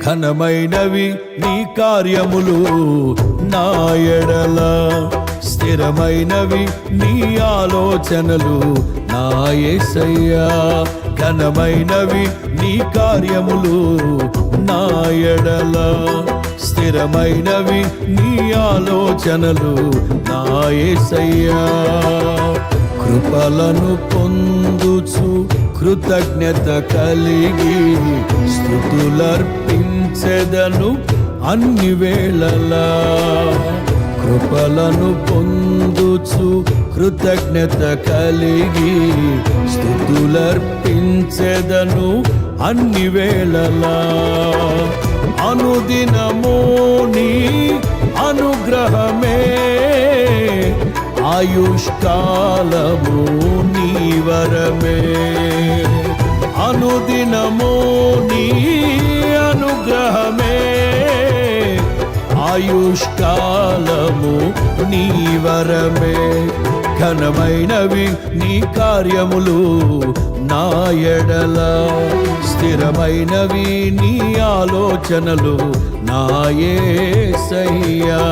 ఘనమైనవి నీ కార్యములు నా ఎడల, స్థిరమైనవి నీ ఆలోచనలు నా యేసయ్యా. ఘనమైనవి నీ కార్యములు నా ఎడల, స్థిరమైనవి నీ ఆలోచనలు నా యేసయ్యా. కృపలను పొందుచు కృతజ్ఞత కలిగి స్తుతులర్పించెదను అన్ని వేళలా. కృపలను పొందుచు కృతజ్ఞత కలిగి స్తుతులర్పించెదను అన్ని వేళలా. అనుదినము నీ అనుగ్రహమే, ఆయుష్కాలము నీ వరమే. అనుదినము నీ అనుగ్రహమే, ఆయుష్కాలము నీ వరమే. ఘనమైనవి నీ కార్యములు నా ఎడల, స్థిరమైనవి నీ ఆలోచనలు నా యేసయ్యా.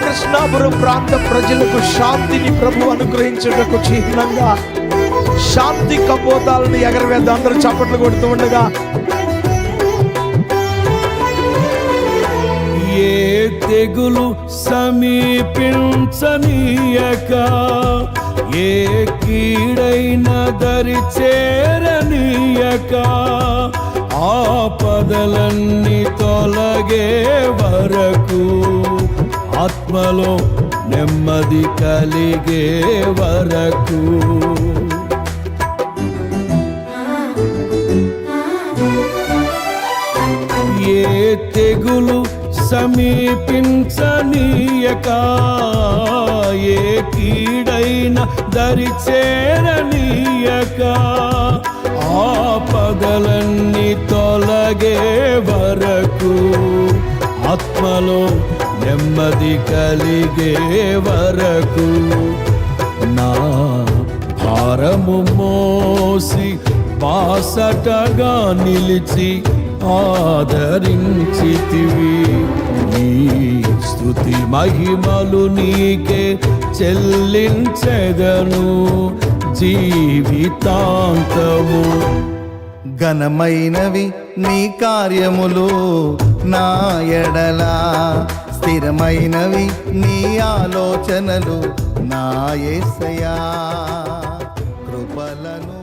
కృష్ణాపురం ప్రాంత ప్రజలకు శాంతిని ప్రభు అనుగ్రహించుటకు చిహ్నంగా శాంతి కపోతాలను ఎగరవేద్దాం. అందరూ చప్పట్లు కొడుతూ ఉండగా, ఏ తెగులు సమీపించనీయక, ఏ కీడైన దరి చేరనీయక, ఆపదలన్నీ తొలగే వరకు, ఆత్మలో నెమ్మది కలిగే వరకు, ఏ తెగులు సమీపించనీయక, ఏ కీడైన దరి చేరనీయక, ఆపదలన్నీ తొలగే వరకు, ఆత్మలో నెమ్మది కలిగే వరకు, నా భారము మోసి బాసటగా నిలిచి ఆదరించితివి. నీ స్తుతి మహిమలు నీకే చెల్లించెదను జీవితాంతము. ఘనమైనవి నీ కార్యములు నా ఎడల, స్థిరమైనవి నీ ఆలోచనలు నా యేసయ్యా. కృపలను